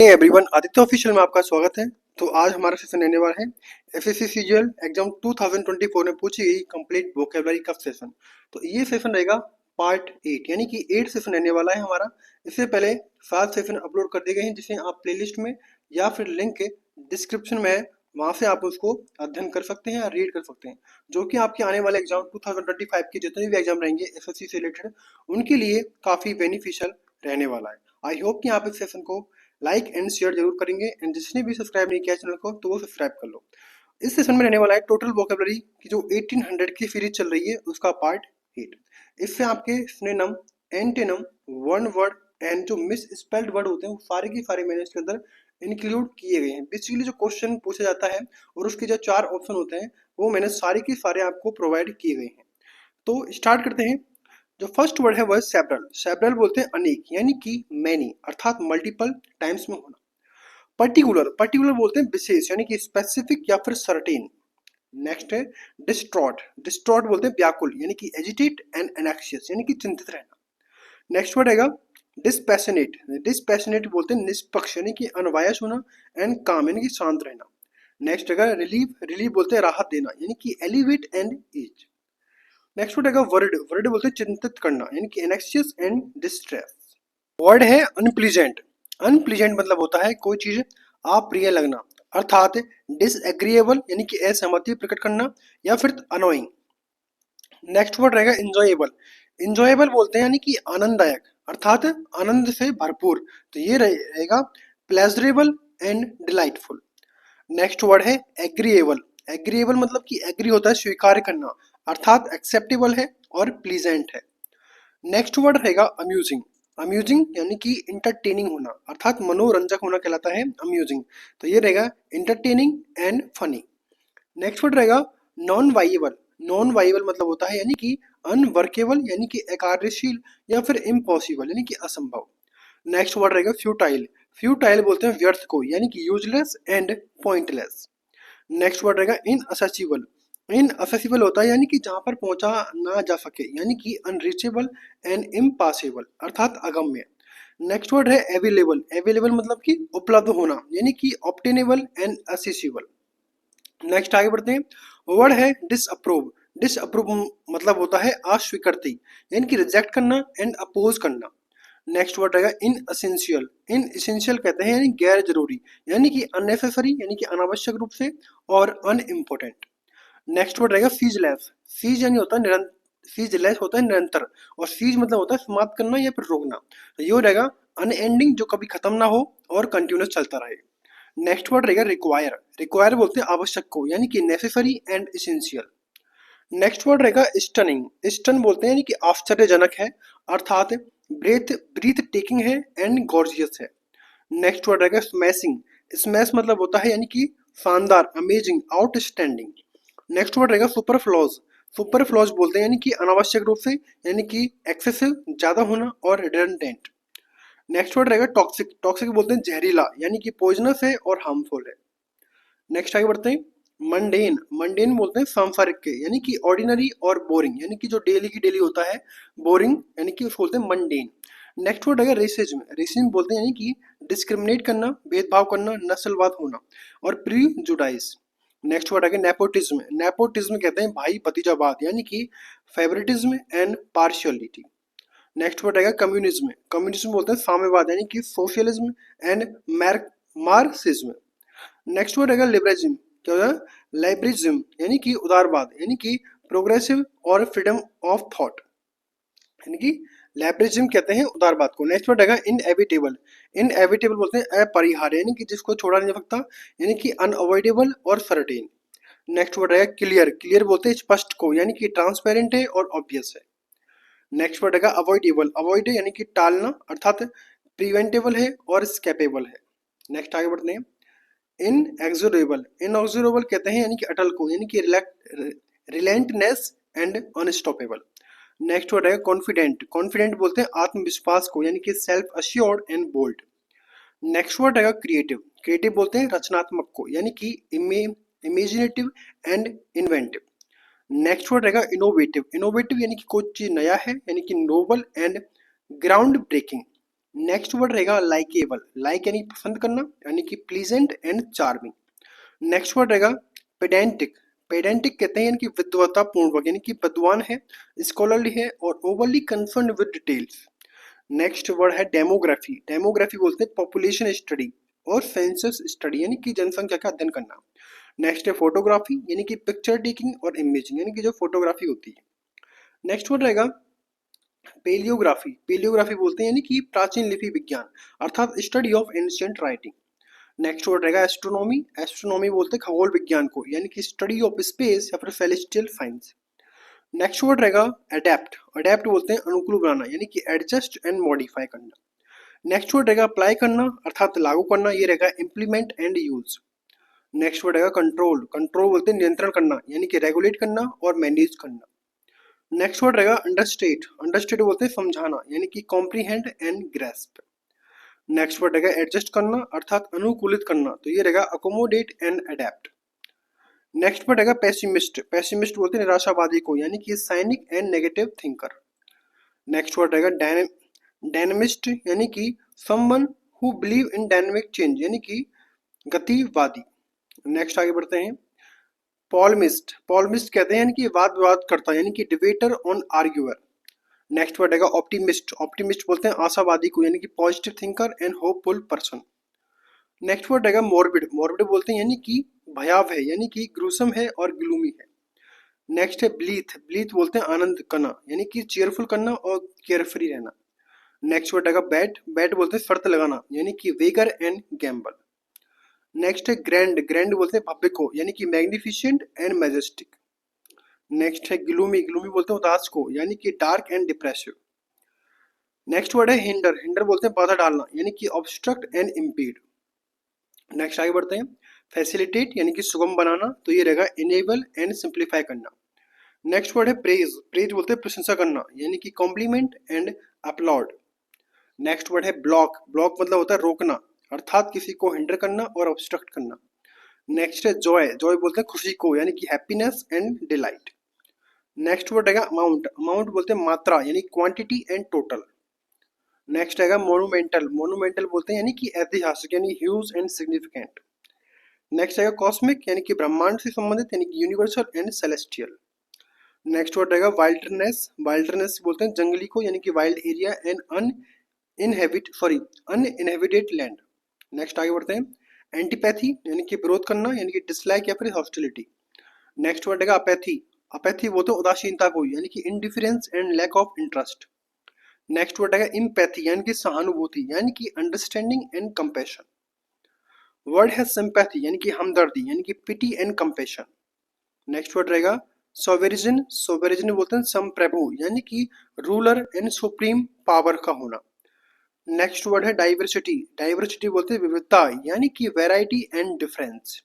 Everyone, Aditya official में आपका स्वागत है। तो आज हमारा सेशन रहने वाला है एसएससी सीजीएल एग्जाम 2024 में पूछी गई कंप्लीट वोकेबलरी का सेशन। तो ये सेशन रहेगा पार्ट 8, यानी कि 8 सेशन रहने वाला है हमारा। इससे पहले 7 सेशन अपलोड कर दिए गए हैं, जिसे आप प्लेलिस्ट में या फिर लिंक के डिस्क्रिप्शन में है, वहां से आप उसको अध्ययन कर सकते हैं या रीड कर सकते हैं, जो कि आपके आने वाले एग्जाम 2025 के जितने भी एग्जाम रहेंगे एसएससी से रिलेटेड, उनके लिए काफी बेनिफिशियल रहने वाला है। आई होप कि आप इस सेशन को लाइक एंड शेयर जरूर करेंगे, एंड जिसने भी सब्सक्राइब नहीं किया चैनल को तो वो सब्सक्राइब कर लो। इस सेशन में रहने वाला है टोटल वोकेबलरी की जो 1800 की सीरीज चल रही है उसका पार्ट 8। इससे आपके synonym, antonym, one word and जो मिस स्पेल्ड वर्ड होते हैं वो सारे के सारे मैंने इसके अंदर इंक्लूड किए गए हैं। बेसिकली जो क्वेश्चन पूछा जाता है और उसके जो 4 ऑप्शन होते हैं वो मैंने सारे के सारे आपको प्रोवाइड किए गए हैं। तो स्टार्ट करते हैं। जो फर्स्ट वर्ड है वह सेवरल। सेवरल बोलते हैं अनेक, यानी कि मैनी, अर्थात मल्टीपल टाइम्स में होना। पर्टिकुलर, पर्टिकुलर बोलते हैं विशेष, यानी कि स्पेसिफिक या फिर सर्टेन। नेक्स्ट है डिस्ट्रॉट। डिस्ट्रॉट बोलते हैं व्याकुल, यानी कि एजिटेट एंड एनेक्शियस, यानी कि चिंतित रहना। नेक्स्ट वर्ड है डिस्पैशनेट। डिस्पैशनेट बोलते हैं निष्पक्ष, यानी कि अनवायस होना, एंड काम, यानी कि शांत रहना। नेक्स्ट है रिलीफ। रिलीफ बोलते हैं राहत देना, यानी कि alleviate and ease. Next word है वर्ड। वर्ड बोलते हैं चिंतित करना, यानी कि एनेक्सियस एंड डिस्ट्रेस। वर्ड है अनप्लीजेंट। अनप्लीजेंट मतलब होता है कोई चीज अप्रिय लगना, अर्थात डिसएग्रीएबल, यानी कि असहमति प्रकट करना, या फिर अनोइंग। नेक्स्ट वर्ड रहेगा इंजॉयबल। इंजॉयबल बोलते हैं यानी कि आनंददायक, अर्थात आनंद से भरपूर। तो ये रहेगा pleasurable and delightful. Next word है एग्रीएबल। एग्रीएबल मतलब कि एग्री होता है स्वीकार करना, अर्थात एक्सेप्टेबल है और प्लीजेंट है। नेक्स्ट वर्ड रहेगा अम्यूजिंग। अम्यूजिंग यानी कि इंटरटेनिंग होना, अर्थात मनोरंजक होना कहलाता है अम्यूजिंग। तो ये रहेगा entertaining and funny. Next word रहेगा नॉन वाइएबल। नॉन वाइएबल मतलब होता है यानी कि अनवर्केबल, यानी कि अकार्यशील, या फिर इम्पॉसिबल, यानी कि असंभव। नेक्स्ट वर्ड रहेगा फ्यूटाइल। फ्यूटाइल बोलते हैं व्यर्थ को, यानी कि useless and pointless. Next word रहेगा इनअसेसिबल। इनअसेसिबल होता है यानी कि जहां पर पहुंचा ना जा सके, यानी कि अनरीचेबल एंड इम्पॉसिबल, अर्थात अगम्य। नेक्स्ट वर्ड है अवेलेबल। अवेलेबल मतलब कि उपलब्ध होना, यानी कि ऑब्टेनेबल एंड असेसिबल। नेक्स्ट आगे बढ़ते हैं। वर्ड है डिसअप्रूव। डिसअप्रूव मतलब होता है अस्वीकृति, यानी कि रिजेक्ट करना एंड अपोज करना। नेक्स्ट वर्ड रहेगा इन असेंशियल। इन एसेंशियल कहते हैं यानी गैर जरूरी, यानी कि अननेसेसरी, यानी कि अनावश्यक रूप से, और अनइम्पोर्टेंट। नेक्स्ट वर्ड रहेगा सीजलेस। सीज यानी होता है निरंतर, सीजलेस होता है निरंतर, और सीज मतलब होता है समाप्त करना या फिर रोकना। तो ये रहेगा अनएंडिंग, जो कभी खत्म ना हो और कंटिन्यूस चलता रहे। नेक्स्ट वर्ड रहेगा रिक्वायर। रिक्वायर बोलते हैं आवश्यक को, यानी कि necessary and essential. Next word रहेगा स्टनिंग। स्टन बोलते हैं यानी कि आश्चर्यजनक है, अर्थात ब्रेथ ब्रीथ टेकिंग है एंड गॉर्जियस है। नेक्स्ट वर्ड रहेगा स्मैशिंग। स्मैश मतलब होता है यानी कि शानदार, अमेजिंग, आउटस्टैंडिंग। नेक्स्ट वर्ड रहेगा सुपरफ्लॉज। सुपरफ्लॉज बोलते हैं यानी कि अनावश्यक रूप से, यानी कि एक्सेसिव, ज्यादा होना, और रिडंडेंट। नेक्स्ट वर्ड रहेगा टॉक्सिक। टॉक्सिक बोलते हैं जहरीला, यानी कि पॉइजनस है और हार्मफुल है। नेक्स्ट आगे बढ़ते हैं। मंडेन। मंडेन बोलते हैं सांसारिक के, यानी कि ऑर्डिनरी और बोरिंग, यानी कि जो डेली की डेली होता है, बोरिंग, यानी कि उसको बोलते हैं मंडेन। नेक्स्ट वर्ड है रेसिज्म। रेसिज्म बोलते हैं यानी कि डिस्क्रिमिनेट करना, भेदभाव करना, नस्लवाद होना, और प्रीजुडाइज। नेक्स्ट वर्ड है नेपोटिज्म। नेपोटिज्म कहते हैं भाई भतीजावाद, यानी कि favouritism and partiality. Next word है कम्युनिज्म। कम्युनिज्म बोलते हैं साम्यवाद, यानी कि socialism and Marxism. Next word है लिबरलिज्म। क्या होता है लाइब्रिज्म, यानी कि उदारवाद, यानी कि प्रोग्रेसिव और फ्रीडम ऑफ थॉट, यानी कि लाइब्रिज्म कहते हैं उदारवाद को। नेक्स्ट वर्ड है इनएविटेबल। इनएविटेबल बोलते हैं अपरिहार्य, यानी कि जिसको छोड़ा नहीं जा सकता, यानी कि अनअवॉइडेबल और सर्टेन। नेक्स्ट वर्ड है क्लियर। क्लियर बोलते हैं स्पष्ट को, यानी कि ट्रांसपेरेंट है और ऑब्वियस है। नेक्स्ट वर्ड है अवॉइडेबल। अवॉइड यानी कि टालना, अर्थात प्रिवेंटेबल है और स्केपेबल है। नेक्स्ट आगे बढ़ते हैं। इनएक्सोरेबल। इनएक्सोरेबल कहते हैं यानी कि अटल को, यानी कि relentless and unstoppable. Next word है कॉन्फिडेंट। कॉन्फिडेंट बोलते हैं आत्मविश्वास को, यानी कि self assured and bold. Next word है क्रिएटिव। क्रिएटिव बोलते हैं रचनात्मक को, यानी कि imaginative and inventive. Next word रहेगा इनोवेटिव। इनोवेटिव यानी कि कोई चीज नया है, यानी कि novel and ground breaking. Next word रहेगा लाइकेबल, लाइक यानी पसंद करना, यानी कि pleasant and charming. Next word रहेगा पेडेंटिक, पेडेंटिक कहते हैं यानी कि विद्वता पूर्वक, यानी कि विद्वान है, स्कॉलरली है और overly concern with details. Next word है डेमोग्राफी, डेमोग्राफी बोलते हैं पॉपुलेशन स्टडी और सेंसस स्टडी, यानी कि जनसंख्या का अध्ययन करना। नेक्स्ट है फोटोग्राफी, यानी कि पिक्चर टेकिंग और इमेजिंग, यानी कि जो फोटोग्राफी होती है। नेक्स्ट वर्ड रहेगा पेलियोग्राफी, पेलियोग्राफी बोलते हैं यानी कि प्राचीन लिपि विज्ञान, अर्थात study of ancient writing. Next word रहेगा एस्ट्रोनॉमी, एस्ट्रोनॉमी बोलते हैं खगोल विज्ञान को, यानी कि स्टडी ऑफ स्पेस या फिर सेलेस्टियल साइंस। नेक्स्ट वर्ड रहेगा अडेप्ट, अडेप्ट बोलते हैं अनुकूल बनाना, यानी कि एडजस्ट एंड मॉडिफाई करना। नेक्स्ट वर्ड रहेगा अप्लाई करना, अर्थात लागू करना, ये रहेगा implement and use. Next word रहेगा कंट्रोल, कंट्रोल बोलते हैं नियंत्रण करना, यानी कि रेगुलेट करना और मैनेज करना। नेक्स्ट वर्ड रहेगा अंडरस्टेट, अंडरस्टेट बोलते हैं समझाना, यानी कि comprehend and grasp. Next word रहेगा एडजस्ट करना, अर्थात अनुकूलित करना, तो ये रहेगा accommodate and adapt. Next word रहेगा पेसिमिस्ट, पेसिमिस्ट बोलते हैं निराशावादी को, यानी कि cynic and negative thinker. Next word रहेगा डायनेमिस्ट, यानी कि someone who believe in dynamic change, यानी कि गतिवादी। नेक्स्ट आगे बढ़ते हैं, पॉलमिस्ट, पॉलमिस्ट कहते हैं यानी कि वाद विवाद करता, यानी कि डिबेटर ऑन आर्ग्यूअर। नेक्स्ट वर्ड रहेगा ऑप्टिमिस्ट, ऑप्टिमिस्ट बोलते हैं आशावादी को, यानी कि positive thinker and hopeful person. Next word रहेगा मॉर्बिड, मॉर्बिड बोलते हैं यानी कि भयावह है, यानी कि ग्रूसम है और ग्लूमी है। नेक्स्ट है ब्लीथ, ब्लीथ बोलते हैं आनंद करना, यानी कि चेयरफुल करना और केयरफ्री रहना। नेक्स्ट वर्ड रहेगा बैट, बैट बोलते हैं शर्त लगाना, यानी कि वेगर एंड गैम्बल। नेक्स्ट है ग्रैंड, ग्रैंड बोलते हैं भव्य को, यानी कि मैग्निफिशिएंट एंड मैजेस्टिक। नेक्स्ट है ग्लूमी, ग्लूमी बोलते हैं उदास को, यानी कि dark and depressive. Next word है हिंडर, हिंडर बोलते हैं बाधा डालना, यानी कि ऑब्स्ट्रक्ट एंड इम्पीड। नेक्स्ट आगे बढ़ते हैं, फैसिलिटेट यानी कि सुगम बनाना, तो ये रहेगा इनेबल एंड सिंप्लीफाई करना। नेक्स्ट वर्ड है प्रेज, प्रेज बोलते हैं प्रशंसा करना, यानी कि compliment and applaud. Next word है ब्लॉक, ब्लॉक मतलब होता है रोकना, अर्थात किसी को हिंडर करना और ऑब्स्ट्रक्ट करना। नेक्स्ट है जॉय, जॉय बोलते हैं खुशी को, यानी कि happiness and delight. Next word रहेगा अमाउंट, अमाउंट बोलते हैं मात्रा, यानी क्वांटिटी एंड टोटल। नेक्स्ट रहेगा मोनूमेंटल, मोनूमेंटल बोलते हैं यानी कि ऐतिहासिक, यानी ह्यूज एंड सिग्निफिकेंट। नेक्स्ट रहेगा कॉस्मिक, यानी कि ब्रह्मांड से संबंधित, यानी कि universal and celestial. Next word रहेगा वाइल्डरनेस, वाइल्डरनेस बोलते हैं जंगली को, यानी कि wild area and uninhabited land. Next आगे बढ़ते हैं एंटीपैथी, यानी कि विरोध करना, यानी कि डिसलाइक या फिर हॉस्टिलिटी। नेक्स्ट वर्ड रहेगा अपैथी, अपैथी बोलते हैं उदासीनता को, यानी कि indifference and lack of interest. Next word रहेगा इम्पैथी, यानी कि सहानुभूति, यानी कि अंडरस्टैंडिंग एंड कंपैशन। वर्ड है सिंपैथी, यानी कि हमदर्दी, यानी कि pity and compassion. Next word रहेगा सोवेरिजन, सोवेरिजन बोलते हैं संप्रभु, यानी कि रूलर एंड सुप्रीम पावर का होना। नेक्स्ट वर्ड है डाइवर्सिटी, डाइवर्सिटी बोलते हैं विविधता, यानी कि variety and difference.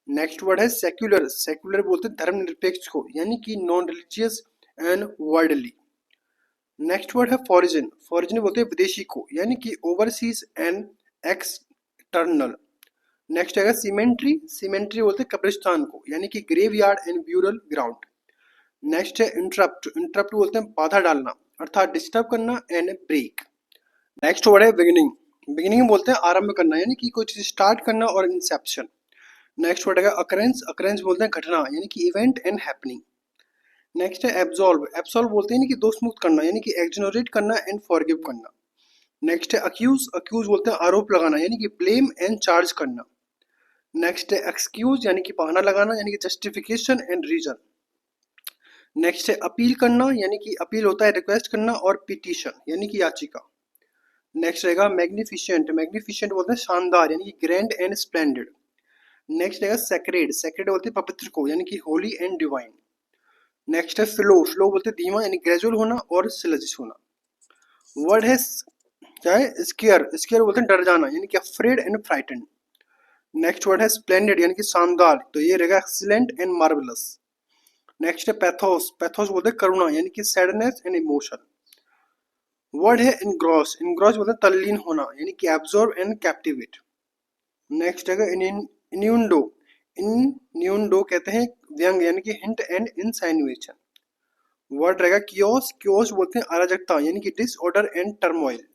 Next word है सेक्युलर, सेक्युलर बोलते हैं धर्मनिरपेक्ष को, यानी कि non religious and worldly. Next word है फॉरिजन, फॉरिजन बोलते हैं विदेशी को, यानी कि ओवरसीज एंड एक्सटर्नल। नेक्स्ट है सीमेंट्री, सीमेंट्री बोलते हैं कब्रिस्तान को, यानी कि graveyard and burial ground. Next है इंटरप्ट, इंटरप्ट बोलते हैं बाधा डालना, अर्थात डिस्टर्ब करना एंड ब्रेक। नेक्स्ट वर्ड है बिगिनिंग, बिगिनिंग बोलते हैं आरंभ करना, यानी कि कोई चीज स्टार्ट करना और इंसेप्शन। नेक्स्ट वर्ड है अकरेंस, अकरेंस बोलते हैं घटना, यानी कि इवेंट एंड हैपनिंग। नेक्स्ट है एब्सॉल्व, एब्सॉल्व बोलते हैं यानी कि दोष मुक्त करना, यानी कि एक्सोनरेट करना एंड फॉरगिव करना। नेक्स्ट है अक्यूज, अक्यूज बोलते हैं आरोप लगाना, यानी कि ब्लेम एंड चार्ज करना। नेक्स्ट है एक्सक्यूज, यानी कि बहाना लगाना, यानी कि जस्टिफिकेशन एंड रीजन। नेक्स्ट है अपील करना, यानी कि अपील होता है रिक्वेस्ट करना, और पिटीशन यानी कि याचिका। नेक्स्ट रहेगा मैग्निफिशिएंट, मैग्निफिशिएंट बोलते हैं शानदार, यानी कि ग्रैंड एंड स्प्लेंडेड। नेक्स्ट रहेगा सेक्रेड, सेक्रेड बोलते हैं पवित्र को, यानी कि होली एंड डिवाइन। नेक्स्ट है स्लो, स्लो बोलते हैं धीमा, यानी ग्रेजुअल होना और स्लजिश होना। वर्ड है क्या है स्केयर, स्केयर बोलते हैं डर जाना, यानी कि afraid and frightened. Next word है स्प्लेंडेड, यानी कि शानदार, तो ये रहेगा एक्सीलेंट एंड मार्वलस। नेक्स्ट है पैथोस, पैथोस बोलते हैं करुणा, यानी कि सैडनेस एंड इमोशन। वर्ड है इनग्रॉस, इनग्रॉस बोलते हैं तल्लीन होना, यानी कि एब्जॉर्ब एंड कैप्टिवेट। नेक्स्ट है इन्यूंडो, इन्यूंडो कहते हैं व्यंग, यानी कि हिंट एंड इंसाइनुएशन। वर्ड रहेगा कियोस, कियोस बोलते हैं अराजकता, यानी कि disorder and turmoil.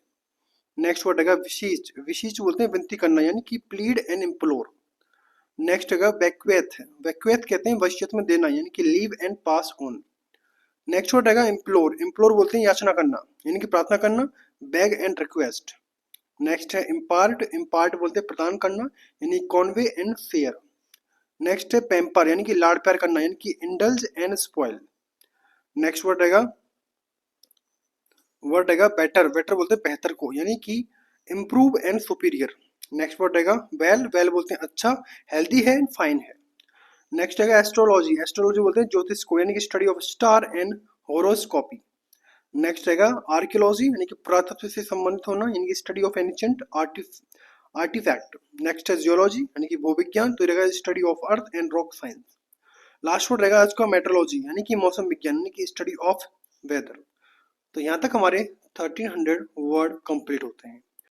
Next word रहेगा विशीच, विशीच बोलते हैं विनती करना यानी कि प्लीड एंड इम्प्लोर। नेक्स्ट रहेगा वैक्वेथ, वैक्वेथ कहते हैं वसीयत में देना यानी कि leave and pass on. Next word रहेगा इम्प्लोर, इम्प्लोर बोलते हैं याचना करना यानी कि प्रार्थना करना, बेग एंड रिक्वेस्ट। नेक्स्ट है इम्पार्ट, इम्पार्ट बोलते हैं प्रदान करना यानी कॉन्वे एंड फेयर। नेक्स्ट है पैम्पर यानी कि लाड़ प्यार करना यानी कि indulge and spoil. Next word रहेगा बेटर, बेटर बोलते हैं बेहतर को यानी कि improve and superior. Next word रहेगा वेल, वेल बोलते हैं अच्छा, हेल्दी है एंड फाइन है। नेक्स्ट रहेगा एस्ट्रोलॉजी, एस्ट्रोलॉजी बोलते हैं ज्योतिष को यानी कि study of star and horoscopy. Next रहेगा आर्कियोलॉजी यानी कि पुरातत्व से संबंधित होना यानी कि study of ancient artifact. Next है जियोलॉजी यानी कि भूविज्ञान, तो रहेगा study of earth and rock science. Last word रहेगा आज का मेट्रोलॉजी यानी कि मौसम विज्ञान यानी कि स्टडी ऑफ वेदर। तो यहाँ तक हमारे 1300 वर्ड कंप्लीट होते हैं।